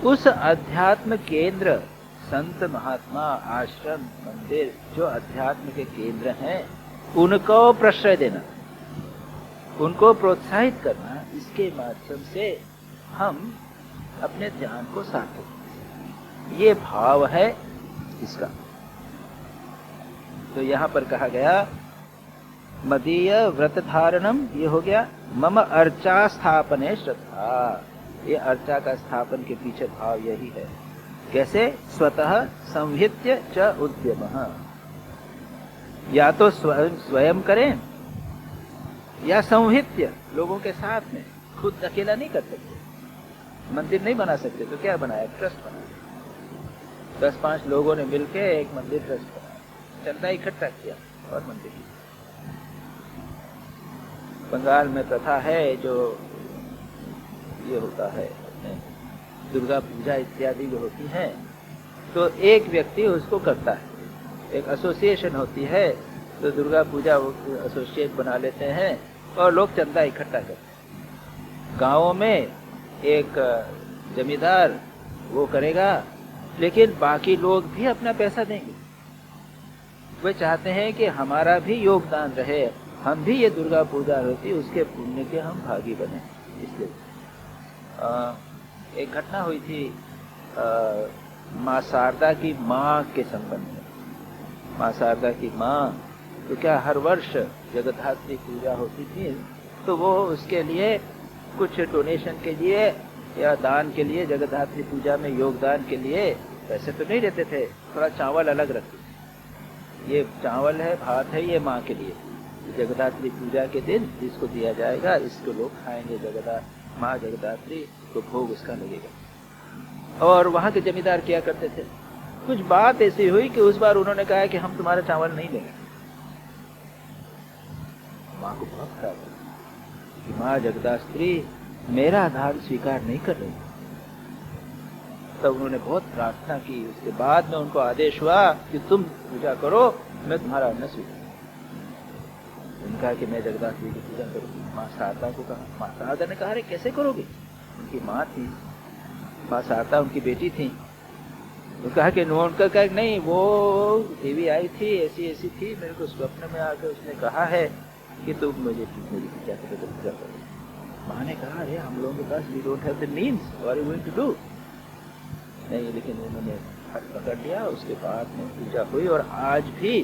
उस अध्यात्म केंद्र, संत महात्मा आश्रम मंदिर जो अध्यात्म के केंद्र हैं, उनको प्रश्रय देना, उनको प्रोत्साहित करना, इसके माध्यम से हम अपने ध्यान को सार्थक, ये भाव है इसका। तो यहां पर कहा गया मदीय व्रत धारणम, ये हो गया मम अर्चा स्थापने श्रद्धा। ये अर्चा का स्थापन के पीछे भाव यही है। कैसे? स्वतः संहित्य च उद्यमः, या तो स्वयं करें या संहित्य, लोगों के साथ में। खुद अकेला नहीं कर सकते, मंदिर नहीं बना सकते, तो क्या बनाया? ट्रस्ट बनाया। 10-5 लोगों ने मिलकर एक मंदिर ट्रस्ट बनाया, चंदा इकट्ठा किया और मंदिर। बंगाल में प्रथा है, जो ये होता है दुर्गा पूजा इत्यादि जो होती हैं, तो एक व्यक्ति उसको करता है, एक एसोसिएशन होती है, तो दुर्गा पूजा एसोसिएट बना लेते हैं और लोग चंदा इकट्ठा करते हैं। गाँवों में एक जमींदार वो करेगा, लेकिन बाकी लोग भी अपना पैसा देंगे। वे चाहते हैं कि हमारा भी योगदान रहे, हम भी ये दुर्गा पूजा होती उसके पुण्य के हम भागी बने। इसलिए एक घटना हुई थी माँ शारदा की माँ के संबंध में। माँ शारदा की माँ तो क्या हर वर्ष जगद्धात्री पूजा होती थी, तो वो उसके लिए कुछ डोनेशन के लिए या दान के लिए, जगद्धात्री पूजा में योगदान के लिए पैसे तो नहीं देते थे, थोड़ा चावल अलग रखते थे। ये चावल है, भात है, ये माँ के लिए, जगद्धात्री पूजा के दिन इसको दिया जाएगा, इसको लोग खाएंगे, माँ जगद्धात्री को भोग उसका लगेगा। और वहाँ के जमींदार क्या करते थे, कुछ बात ऐसी हुई कि उस बार उन्होंने कहा कि हम तुम्हारा चावल नहीं लेंगे। माँ को बहुत खराब लगा कि माँ जगद्धात्री मेरा आधार स्वीकार नहीं कर रही। तब उन्होंने बहुत प्रार्थना की। उसके बाद में उनको आदेश हुआ कि तुम पूजा करो, मैं तुम्हारा अन्न स्वीकार। उन्होंने कहा कि मैं जगद्धात्री की पूजा करूंगी। माँ शारदा को कहा, माँ शारदा ने कहा अरे कैसे करोगे? उनकी माँ थी, माँ शारदा उनकी बेटी थी। तो कहा कि उनका कहा नहीं, वो देवी आई थी, ऐसी ऐसी थी, मेरे को स्वप्न में आकर उसने कहा है कि तुम मुझे मेरी पूजा करो, तो पूजा करो। माँ ने कहा अरे हम लोगों के पास we don't have the means, what are you going to do? नहीं, लेकिन उन्होंने हाथ पकड़ लिया। उसके बाद में पूजा हुई और आज भी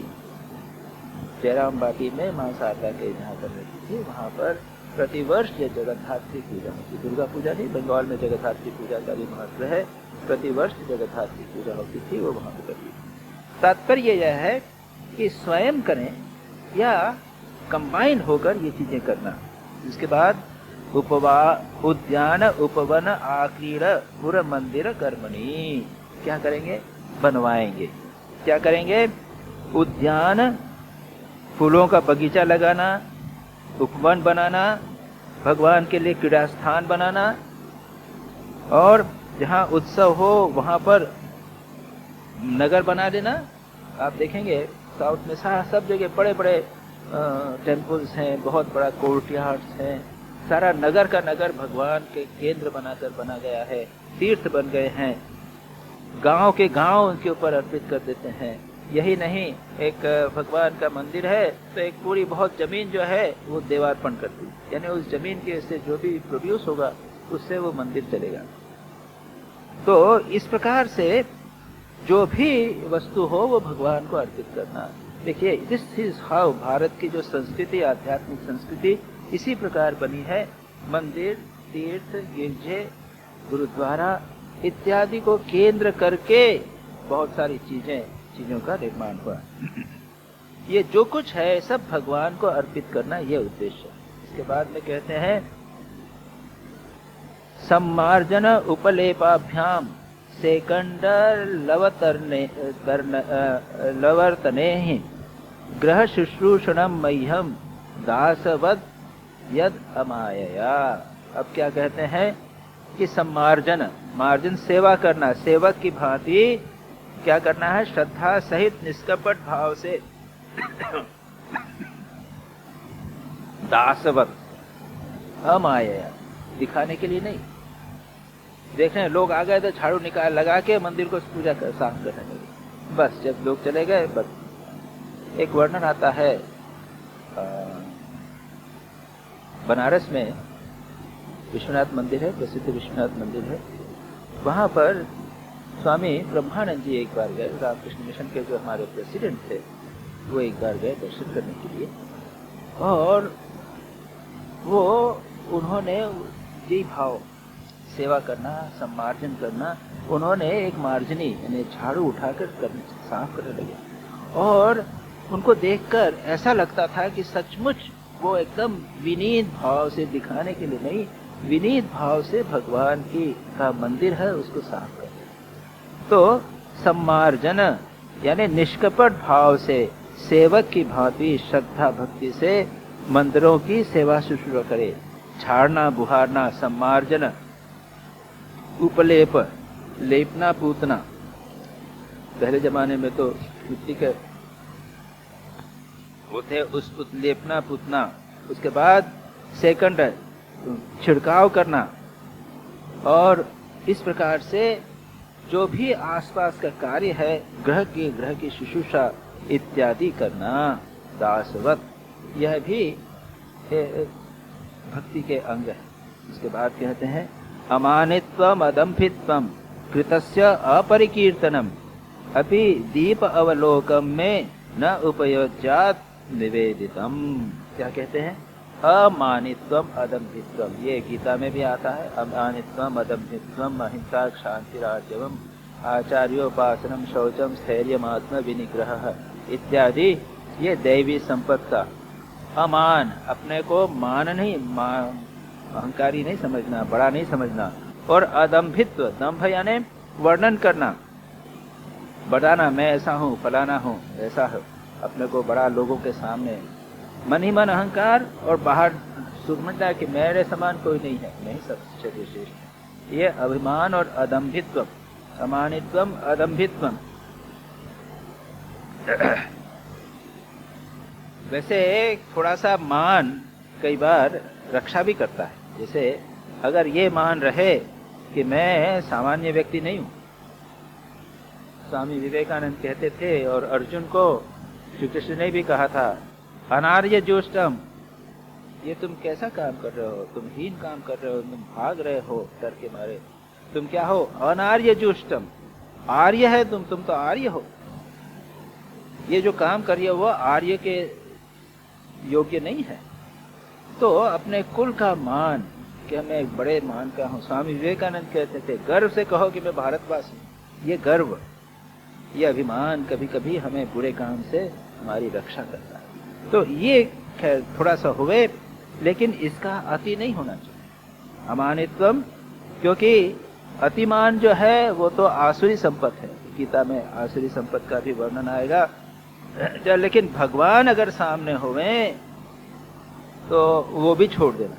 जयराम बाटी में माँ शारदा के जहाँ पर रहती थी, वहाँ पर प्रतिवर्ष ये जगद्धात्री पूजा होती। दुर्गा पूजा नहीं, बंगाल में जगद्धात्री पूजा का भी महत्व है। प्रतिवर्ष जगद्धात्री पूजा होती थी, वो वहाँ पर करती थी। तात्पर्य यह है कि स्वयं करें या कंबाइन होकर ये चीजें करना। इसके बाद उद्यान उपवन आक्रीड़ पुर मंदिर कर्मणि, क्या करेंगे? बनवाएंगे। क्या करेंगे? उद्यान, फूलों का बगीचा लगाना, उपवन बनाना, भगवान के लिए क्रीड़ा स्थान बनाना, और जहाँ उत्सव हो वहाँ पर नगर बना देना। आप देखेंगे साउथ में सब जगह बड़े बड़े टेम्पल्स हैं, बहुत बड़ा कोर्टयार्ड्स हैं, सारा नगर का नगर भगवान के केंद्र बनाकर बना गया है, तीर्थ बन गए हैं, गांव के गांव उनके ऊपर अर्पित कर देते हैं। यही नहीं, एक भगवान का मंदिर है तो एक पूरी बहुत जमीन जो है वो देवार्पण करती है, यानी उस जमीन के से जो भी प्रोड्यूस होगा उससे वो मंदिर चलेगा। तो इस प्रकार से जो भी वस्तु हो वो भगवान को अर्पित करना। देखिए, दिस इज हाउ भारत की जो संस्कृति, आध्यात्मिक संस्कृति इसी प्रकार बनी है। मंदिर, तीर्थ, गिरजे, गुरुद्वारा इत्यादि को केंद्र करके बहुत सारी चीजों का निर्माण हुआ। ये जो कुछ है सब भगवान को अर्पित करना, ये उद्देश्य है। इसके बाद में कहते हैं सम्मार्जन उपलेपाभ्याम सेकंडर लवर्तने ही ग्रह शुश्रूषणम मह्यम दासवद यद अमायया। अब क्या कहते हैं कि सम्मार्जन, मार्जन सेवा करना, सेवक की भांति क्या करना है, श्रद्धा सहित निष्कपट भाव से दासवत, अमायया, दिखाने के लिए नहीं। देख रहे हैं लोग आ गए तो झाड़ू निकाल लगा के मंदिर को पूजा कर साफ करने लगे, बस जब लोग चले गए बस। एक वर्णन आता है बनारस में विश्वनाथ मंदिर है, प्रसिद्ध विश्वनाथ मंदिर है, वहां पर स्वामी ब्रह्मानंद जी एक बार गए। रामकृष्ण मिशन के जो हमारे प्रेसिडेंट थे वो एक बार गए दर्शन करने के लिए, और वो उन्होंने यही भाव, सेवा करना, सम्मार्जन करना, उन्होंने एक मार्जनी यानी झाड़ू उठाकर साफ करने लगे, और उनको देखकर ऐसा लगता था कि सचमुच वो एकदम विनीत भाव से, दिखाने के लिए नहीं, विनीत भाव से भगवान की का मंदिर है उसको साफ कर। तो सम्मार्जन यानी निष्कपट भाव से सेवक की भांति श्रद्धा भक्ति से मंदिरों की सेवा शुश्रूषा करे। झाड़ना बुहारना, सम्मार्जन, उपलेप, लेपना पूतना। पहले जमाने में तो मिट्टी के होते, उस लेपना पूतना, उसके बाद सेकंड छिड़काव करना, और इस प्रकार से जो भी आसपास का कार्य है, ग्रह की शुश्रूषा इत्यादि करना, दासवत, यह भी भक्ति के अंग है। इसके बाद कहते हैं अमानित्वम अदम्भित्वम कृतस्य अपरिकीर्तनम अपि दीप अवलोकम में न उपयोज्यात् निवेदितम। क्या कहते हैं? अमानित्वम अदम्भित्वम, ये गीता में भी आता है। अमानित्वम अदम्भित्वम अहिंसा क्षांतिरार्जवम आचार्योपासनम शौचम स्थैर्यमात्म विनिग्रह इत्यादि, ये दैवी संपत्ति का अमान, अपने को मान नहीं, अहंकारी नहीं समझना, बड़ा नहीं समझना, और अदम्भित्व, दंभ यानी वर्णन करना, बताना मैं ऐसा हूँ, फलाना हूँ, ऐसा है, अपने को बड़ा लोगों के सामने, मन ही मन अहंकार, और बाहर समझना कि मेरे समान कोई नहीं है, नहीं सबसे श्रेष्ठ। ये अभिमान और अदम्भित्व, अमानित्वम अदम्भित्वम। वैसे थोड़ा सा मान कई बार रक्षा भी करता है। जैसे अगर ये मान रहे कि मैं सामान्य व्यक्ति नहीं हूँ, स्वामी विवेकानंद कहते थे, और अर्जुन को श्री कृष्ण ने भी कहा था, अनार्य जोष्टम, ये तुम कैसा काम कर रहे हो, तुम हीन काम कर रहे हो, तुम भाग रहे हो डर के मारे, तुम क्या हो? अनार्य जोष्टम, आर्य है तुम तो आर्य हो, ये जो काम कर रही हो वो आर्य के योग्य नहीं है। तो अपने कुल का मान कि मैं एक बड़े मान का हूँ, स्वामी विवेकानंद कहते थे, गर्व से कहो कि मैं भारतवासी हूँ। ये गर्व, ये अभिमान कभी कभी हमें बुरे काम से हमारी रक्षा करता है। तो ये खैर थोड़ा सा हुए, लेकिन इसका अति नहीं होना चाहिए, अमानित्वम, क्योंकि अतिमान जो है वो तो आसुरी संपत्ति है। गीता में आसुरी संपत्ति का भी वर्णन आएगा। लेकिन भगवान अगर सामने होवे तो वो भी छोड़ देना।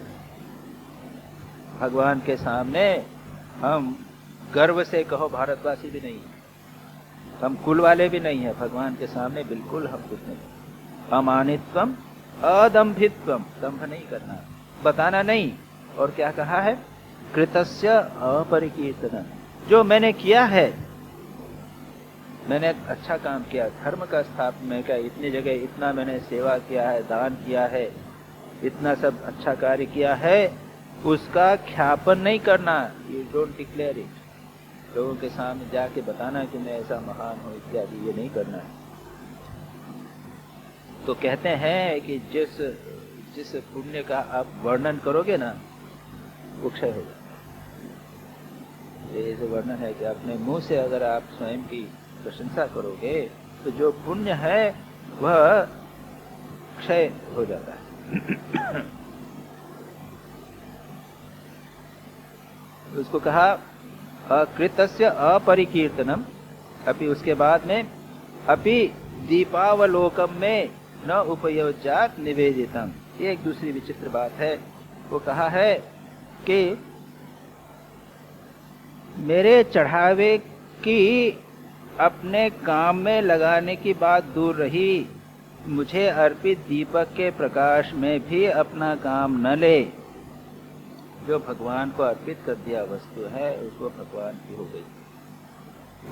भगवान के सामने हम गर्व से कहो भारतवासी भी नहीं है, हम कुल वाले भी नहीं है, भगवान के सामने बिल्कुल हम कुछ नहीं। अमानित्वम अदम्भित्वम, दंभ नहीं करना, बताना नहीं। और क्या कहा है? कृतस्य अपरिकीर्तन, जो मैंने किया है, मैंने अच्छा काम किया, धर्म का स्थापना का, इतनी जगह इतना मैंने सेवा किया है, दान किया है, इतना सब अच्छा कार्य किया है, उसका ख्यापन नहीं करना। यू डोंट डिक्लेयर इट, लोगों के सामने जाके बताना कि मैं ऐसा महान हूँ इत्यादि, ये नहीं करना है। तो कहते हैं कि जिस पुण्य का आप वर्णन करोगे ना, वो क्षय होगा। ये जो वर्णन है कि अपने मुंह से अगर आप स्वयं की प्रशंसा करोगे तो जो पुण्य है वह क्षय हो जाता है। उसको कहा अकृतस्य अपरिकीर्तनम, अभी उसके बाद में अपि दीपावलोकम में न उपयोजात निवेदितम। ये एक दूसरी विचित्र बात है। वो कहा है कि मेरे चढ़ावे की अपने काम में लगाने की बात दूर रही, मुझे अर्पित दीपक के प्रकाश में भी अपना काम न ले। जो भगवान को अर्पित कर दिया वस्तु है, उसको भगवान की हो गई,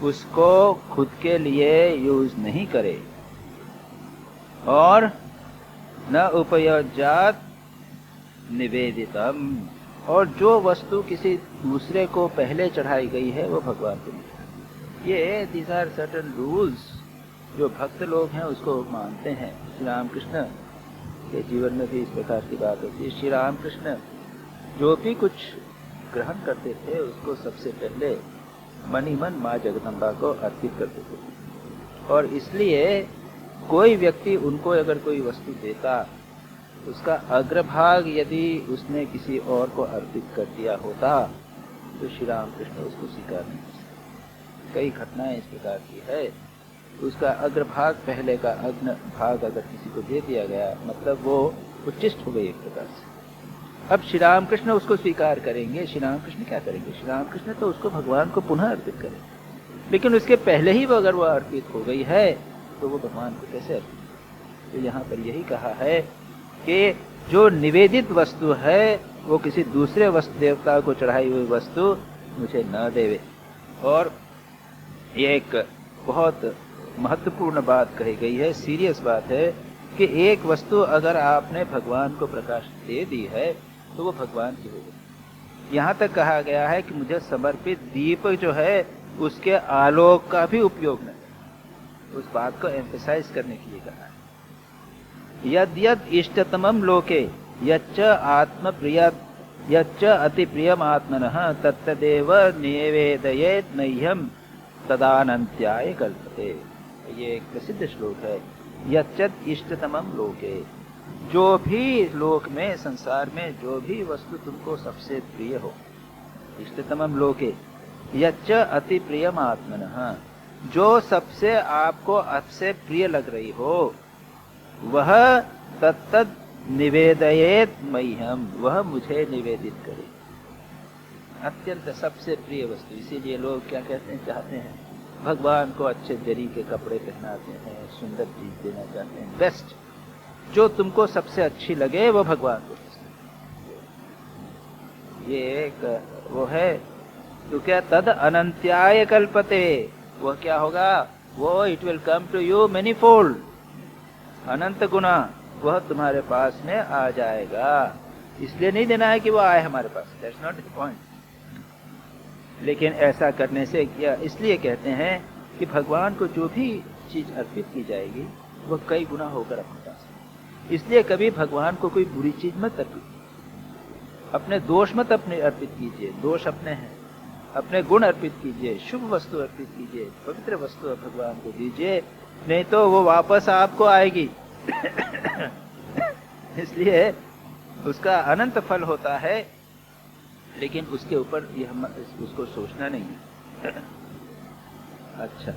उसको खुद के लिए यूज नहीं करे। और न उपयोजात निवेदितम, और जो वस्तु किसी दूसरे को पहले चढ़ाई गई है वो भगवान को नहीं। ये दीज आर सर्टेन रूल्स जो भक्त लोग हैं उसको मानते हैं। श्री रामकृष्ण के जीवन में भी इस प्रकार की बात होती है। श्री रामकृष्ण जो भी कुछ ग्रहण करते थे उसको सबसे पहले मन ही मन माँ जगदम्बा को अर्पित करते थे। और इसलिए कोई व्यक्ति उनको अगर कोई वस्तु देता, उसका अग्रभाग यदि उसने किसी और को अर्पित कर दिया होता तो श्री रामकृष्ण उसको स्वीकार नहीं कर सकते। कई घटनाएं इस प्रकार की है। उसका अग्रभाग, पहले का अग्न भाग अगर किसी को दे दिया गया, मतलब वो उच्चिष्ट हो गई एक प्रकार से। अब श्री रामकृष्ण उसको स्वीकार करेंगे। श्री रामकृष्ण क्या करेंगे? श्री रामकृष्ण तो उसको भगवान को पुनः अर्पित करेंगे, लेकिन उसके पहले ही वो अगर वो अर्पित हो गई है तो वो भगवान को कैसे अर्पित? तो यहाँ पर यही कहा है कि जो निवेदित वस्तु है वो किसी दूसरे वस्तु देवता को चढ़ाई हुई वस्तु मुझे न देवे। और ये एक बहुत महत्वपूर्ण बात कही गई है, सीरियस बात है कि एक वस्तु अगर आपने भगवान को प्रकाश दे दी है तो वो भगवान की हो गई। यहाँ तक कहा गया है कि मुझे समर्पित दीप जो है उसके आलोक का भी उपयोग न, उस बात को एम्फेसाइज करने के लिए कहा है। यद यद इष्टतमम लोके यच्च आत्म प्रिय यच्च अति प्रियम आत्मनः तत्तदेव निवेदयेत् मह्यम तदानन्त्याय कल्पते। ये एक प्रसिद्ध श्लोक है। यच्च इष्टतमम लोके, जो भी लोक में, संसार में जो भी वस्तु तुमको सबसे प्रिय हो, इष्टतमम लोके यच्च अति प्रियम आत्मनः, जो सबसे आपको सबसे प्रिय लग रही हो, वह तत्तद निवेदयेत मह्यम, वह मुझे निवेदित करे। अत्यंत सबसे प्रिय वस्तु। इसीलिए लोग क्या कहते हैं, चाहते हैं भगवान को अच्छे जरी के कपड़े पहनाते हैं, सुंदर चीज देना चाहते हैं, बेस्ट, जो तुमको सबसे अच्छी लगे वो भगवान को। ये एक वो है। तो क्या तद अनंत्याय कल्पते, वह क्या होगा? वो it will come to you many fold, अनंत गुना वह तुम्हारे पास में आ जाएगा। इसलिए नहीं देना है कि वो आए हमारे पास, दैट्स नॉट द पॉइंट। लेकिन ऐसा करने से क्या, इसलिए कहते हैं कि भगवान को जो भी चीज अर्पित की जाएगी वह कई गुना होकर अपने पास। इसलिए कभी भगवान को कोई बुरी चीज मत अर्पित, अपने दोष मत अपने अर्पित कीजिए, दोष अपने हैं, अपने गुण अर्पित कीजिए, शुभ वस्तु अर्पित कीजिए, पवित्र वस्तु भगवान को दीजिए, नहीं तो वो वापस आपको आएगी। इसलिए उसका अनंत फल होता है, लेकिन उसके ऊपर उसको सोचना नहीं है। अच्छा,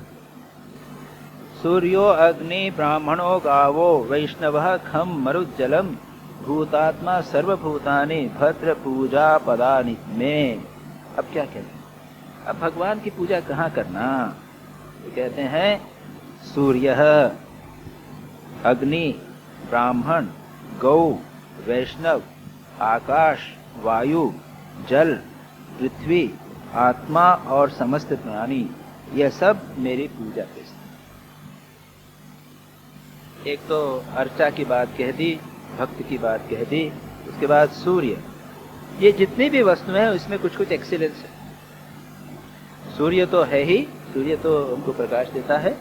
सूर्यो अग्नि ब्राह्मणो गावो वैष्णवः खम मरुज्जलम भूतात्मा सर्वभूतानि भद्र पूजा पदानि में। अब क्या कहते हैं, अब भगवान की पूजा कहाँ करना? तो कहते हैं सूर्य, अग्नि, ब्राह्मण, गौ, वैष्णव, आकाश, वायु, जल, पृथ्वी, आत्मा और समस्त प्राणी, यह सब मेरी पूजा के। एक तो अर्चा की बात कह दी, भक्त की बात कह दी, उसके बाद सूर्य। ये जितनी भी वस्तुएं हैं उसमें कुछ कुछ एक्सीलेंस है। सूर्य तो है ही, सूर्य तो हमको प्रकाश देता है।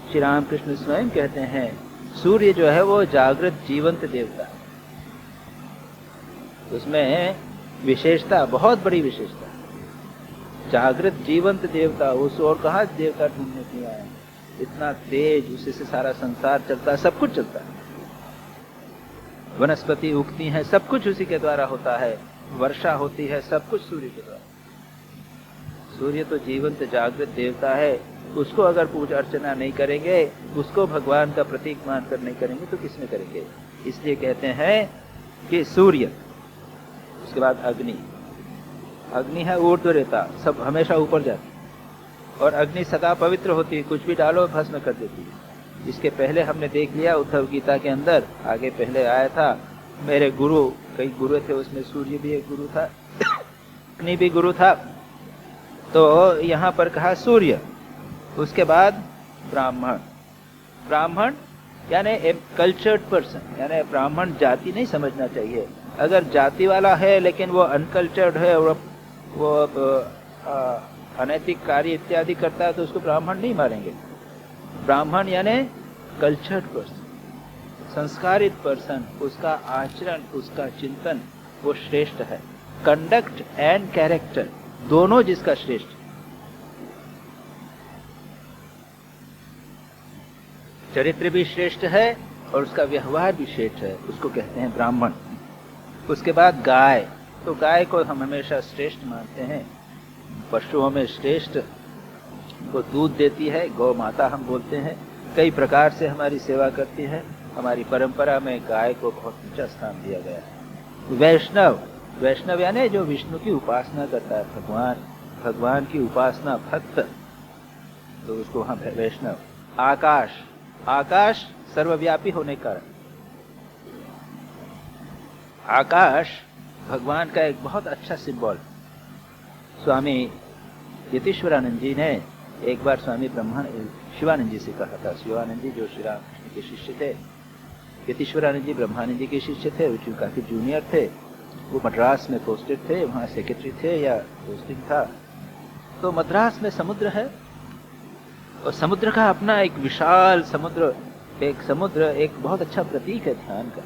श्री रामकृष्ण स्वयं कहते हैं सूर्य जो है वो जागृत जीवंत देवता है। उसमें विशेषता, बहुत बड़ी विशेषता, जागृत जीवंत देवता। उस और कहाँ देवता ढूंढने के लिए आए, इतना तेज, उसी से सारा संसार चलता है, सब कुछ चलता है। वनस्पति उगती हैं, सब कुछ उसी के द्वारा होता है। वर्षा होती है, सब कुछ सूर्य के द्वारा। सूर्य तो जीवंत जागृत देवता है, उसको अगर पूजा अर्चना नहीं करेंगे, उसको भगवान का प्रतीक मानकर नहीं करेंगे तो किसमें करेंगे? इसलिए कहते हैं कि सूर्य, उसके बाद अग्नि। अग्नि है ऊर्ध्व रेता, सब हमेशा ऊपर जाती है, और अग्नि सदा पवित्र होती है, कुछ भी डालो भस्म कर देती है। इसके पहले हमने देख लिया उद्धव गीता के अंदर, आगे पहले आया था, मेरे गुरु, कई गुरु थे, उसमें सूर्य भी एक गुरु था, अग्नि भी गुरु था। तो यहाँ पर कहा सूर्य, उसके बाद ब्राह्मण। ब्राह्मण यानी ए कल्चर्ड पर्सन, यानी ब्राह्मण जाति नहीं समझना चाहिए। अगर जाति वाला है लेकिन वो अनकल्चर्ड है और वो अनैतिक कार्य इत्यादि करता है तो उसको ब्राह्मण नहीं मारेंगे। ब्राह्मण यानी कल्चर्ड पर्सन, संस्कारित पर्सन, उसका आचरण, उसका चिंतन वो श्रेष्ठ है। कंडक्ट एंड कैरेक्टर दोनों जिसका श्रेष्ठ, चरित्र भी श्रेष्ठ है और उसका व्यवहार भी श्रेष्ठ है, उसको कहते हैं ब्राह्मण। उसके बाद गाय, तो गाय को हम हमेशा श्रेष्ठ मानते हैं, पशुओं में श्रेष्ठ, वो दूध देती है, गौ माता हम बोलते हैं, कई प्रकार से हमारी सेवा करती है। हमारी परंपरा में गाय को बहुत ऊंचा स्थान दिया गया है। वैष्णव, वैष्णव यानी जो विष्णु की उपासना करता है, भगवान की उपासना भक्त, तो उसको हम वैष्णव। आकाश, आकाश सर्वव्यापी होने का, आकाश भगवान का एक बहुत अच्छा सिंबल। स्वामी यतीश्वरानंद जी ने एक बार स्वामी शिवानंद जी से कहा था, शिवानंद जी जो श्री रामकृष्ण के शिष्य थे, यतीश्वरानंद जी ब्रह्मानंद जी के शिष्य थे, वो काफी जूनियर थे, वो मद्रास में पोस्टेड थे, वहाँ सेक्रेटरी थे या पोस्टिंग था। तो मद्रास में समुद्र है और समुद्र का अपना एक विशाल समुद्र, एक बहुत अच्छा प्रतीक है ध्यान का।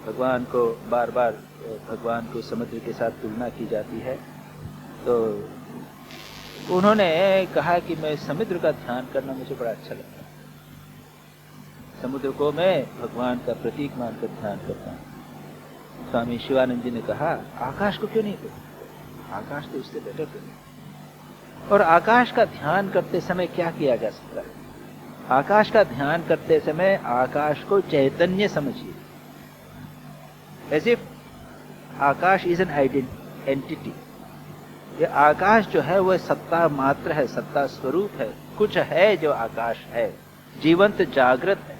भगवान को बार बार भगवान को समुद्र के साथ तुलना की जाती है। तो उन्होंने कहा कि मैं समुद्र का ध्यान करना मुझे बड़ा अच्छा लगता है, समुद्र को मैं भगवान का प्रतीक मानकर ध्यान करता हूँ। स्वामी शिवानंद जी ने कहा आकाश को क्यों नहीं करते, आकाश तो उससे बेटर करें। और आकाश का ध्यान करते समय क्या किया जा सकता है? आकाश का ध्यान करते समय आकाश को चैतन्य समझिए, एज इफ आकाश इज एन एंटिटी। ये आकाश जो है वह सत्ता मात्र है, सत्ता स्वरूप है, कुछ है जो आकाश है, जीवंत जागृत है।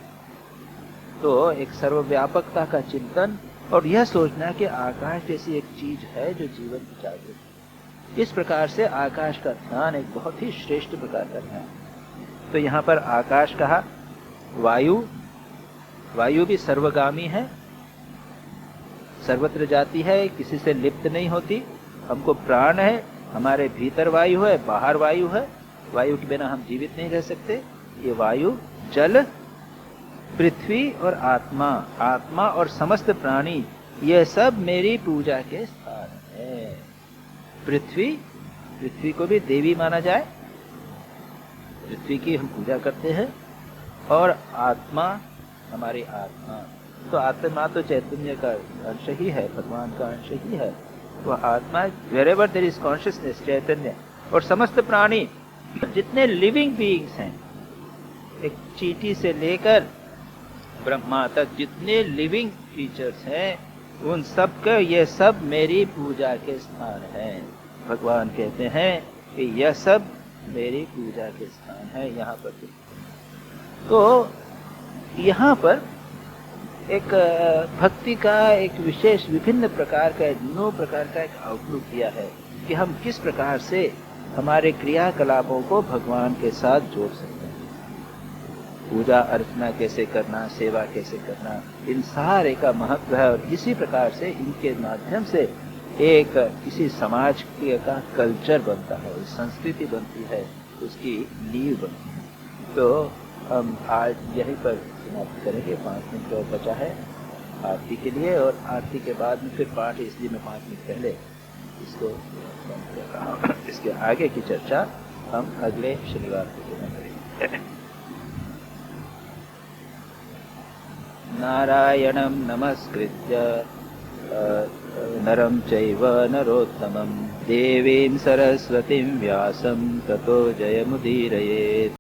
तो एक सर्वव्यापकता का चिंतन और यह सोचना कि आकाश जैसी एक चीज है जो जीवंत जागृत है। इस प्रकार से आकाश का ध्यान एक बहुत ही श्रेष्ठ प्रकार का ध्यान। तो यहाँ पर आकाश कहा। वायु, वायु भी सर्वगामी है, सर्वत्र जाती है, किसी से लिप्त नहीं होती। हमको प्राण है, हमारे भीतर वायु है, बाहर वायु है, वायु के बिना हम जीवित नहीं रह सकते। ये वायु, जल, पृथ्वी और आत्मा, आत्मा और समस्त प्राणी, ये सब मेरी पूजा के स्थान है। पृथ्वी, पृथ्वी को भी देवी माना जाए, पृथ्वी की हम पूजा करते हैं। और आत्मा, हमारी आत्मा, तो आत्मा तो चैतन्य का अंश ही है, भगवान का अंश ही है। वह आत्मा, वेरेवर देयर इज कॉन्शियसनेस, चैतन्य। और समस्त प्राणी, जितने लिविंग बीइंग्स हैं, एक चींटी से लेकर ब्रह्मा तक जितने लिविंग फीचर्स हैं, उन सब का ये सब मेरी पूजा के स्थान हैं। भगवान कहते हैं कि यह सब मेरी पूजा के स्थान है। यहाँ पर तो यहाँ पर एक भक्ति का एक विशेष विभिन्न प्रकार का, 9 प्रकार का एक आउटलुक दिया है कि हम किस प्रकार से हमारे क्रियाकलापों को भगवान के साथ जोड़ सकते हैं। पूजा अर्चना कैसे करना, सेवा कैसे करना, इन सारे का महत्व है। और इसी प्रकार से इनके माध्यम से एक किसी समाज का कल्चर बनता है, संस्कृति बनती है, उसकी नींव बनती है। तो हम आज यहीं पर समाप्त करेंगे। 5 मिनट और बचा है आरती के लिए, और आरती के बाद में फिर पाठ, इसलिए मैं 5 मिनट पहले इसको बंद कर रहा हूँ। इसके आगे की चर्चा हम अगले शनिवार को करेंगे। नारायणं नमस्कृत्य नरं चैव नरोत्तमं देवीं सरस्वतीं व्यासं ततो जयमुदीरयेत्।